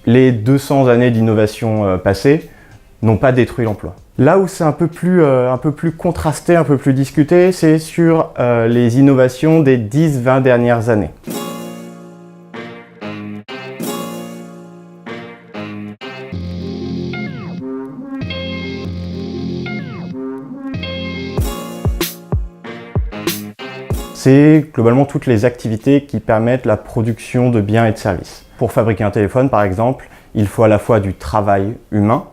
Les 200 années d'innovation passées n'ont pas détruit l'emploi. Là où c'est un peu plus contrasté, un peu plus discuté, c'est sur les innovations des 10-20 dernières années. C'est globalement toutes les activités qui permettent la production de biens et de services. Pour fabriquer un téléphone, par exemple, il faut à la fois du travail humain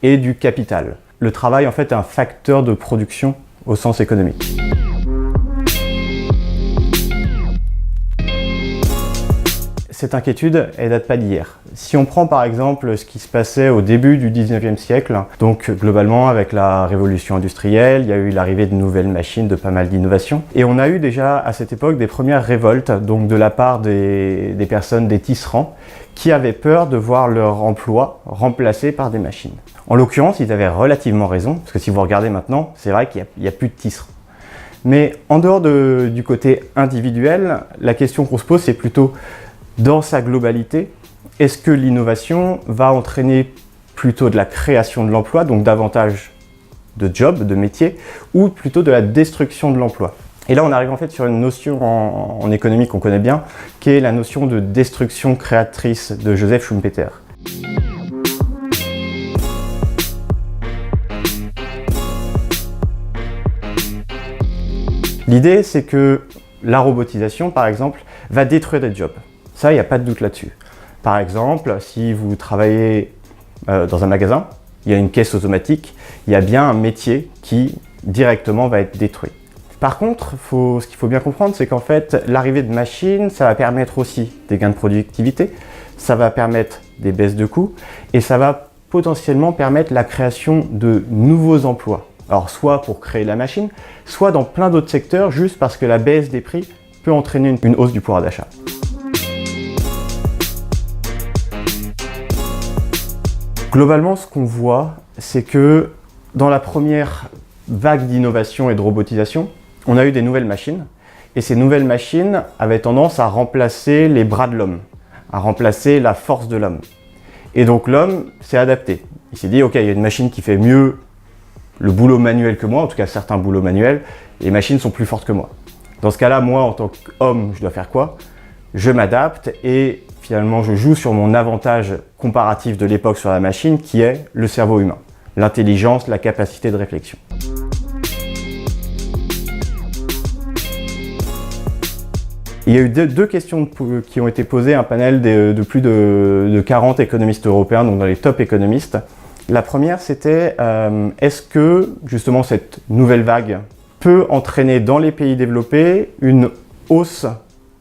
et du capital. Le travail, en fait, est un facteur de production au sens économique. Cette inquiétude, elle date pas d'hier. Si on prend par exemple ce qui se passait au début du 19e siècle, donc globalement avec la révolution industrielle, il y a eu l'arrivée de nouvelles machines, de pas mal d'innovations. Et on a eu déjà à cette époque des premières révoltes, donc de la part des personnes, des tisserands, qui avaient peur de voir leur emploi remplacé par des machines. En l'occurrence, ils avaient relativement raison, parce que si vous regardez maintenant, c'est vrai qu'il n'y a plus de tisserands. Mais en dehors du côté individuel, la question qu'on se pose, c'est plutôt dans sa globalité, est-ce que l'innovation va entraîner plutôt de la création de l'emploi, donc davantage de jobs, de métiers, ou plutôt de la destruction de l'emploi? Et là, on arrive en fait sur une notion en économie qu'on connaît bien, qui est la notion de destruction créatrice de Joseph Schumpeter. L'idée, c'est que la robotisation, par exemple, va détruire des jobs. Ça, il n'y a pas de doute là-dessus. Par exemple, si vous travaillez dans un magasin, il y a une caisse automatique, il y a bien un métier qui directement va être détruit. Par contre, ce qu'il faut bien comprendre, c'est qu'en fait, l'arrivée de machines, ça va permettre aussi des gains de productivité, ça va permettre des baisses de coûts et ça va potentiellement permettre la création de nouveaux emplois. Alors, soit pour créer la machine, soit dans plein d'autres secteurs, juste parce que la baisse des prix peut entraîner une hausse du pouvoir d'achat. Globalement, ce qu'on voit, c'est que dans la première vague d'innovation et de robotisation, on a eu des nouvelles machines. Et ces nouvelles machines avaient tendance à remplacer les bras de l'homme, à remplacer la force de l'homme. Et donc l'homme s'est adapté. Il s'est dit, ok, il y a une machine qui fait mieux le boulot manuel que moi, en tout cas certains boulots manuels, et les machines sont plus fortes que moi. Dans ce cas-là, moi, en tant qu'homme, je dois faire quoi? Je m'adapte et finalement, je joue sur mon avantage comparatif de l'époque sur la machine, qui est le cerveau humain, l'intelligence, la capacité de réflexion. Il y a eu deux questions qui ont été posées à un panel de plus de 40 économistes européens, donc dans les top économistes. La première, c'était est-ce que justement cette nouvelle vague peut entraîner dans les pays développés une hausse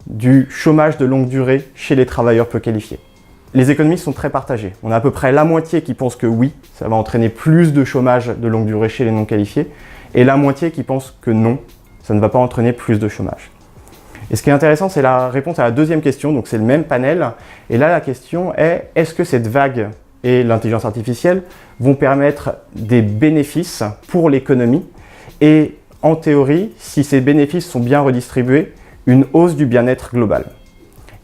du chômage de longue durée chez les travailleurs peu qualifiés? Les économistes sont très partagés. On a à peu près la moitié qui pense que oui, ça va entraîner plus de chômage de longue durée chez les non qualifiés, et la moitié qui pense que non, ça ne va pas entraîner plus de chômage. Et ce qui est intéressant, c'est la réponse à la deuxième question, donc c'est le même panel, et là la question est, est-ce que cette vague et l'intelligence artificielle vont permettre des bénéfices pour l'économie, et en théorie, si ces bénéfices sont bien redistribués, une hausse du bien-être global.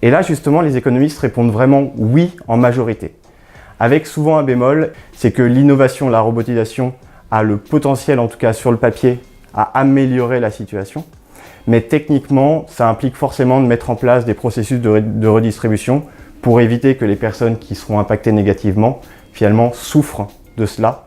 Et là, justement, les économistes répondent vraiment oui en majorité. Avec souvent un bémol, c'est que l'innovation, la robotisation a le potentiel, en tout cas sur le papier, à améliorer la situation. Mais techniquement, ça implique forcément de mettre en place des processus de redistribution pour éviter que les personnes qui seront impactées négativement, finalement, souffrent de cela.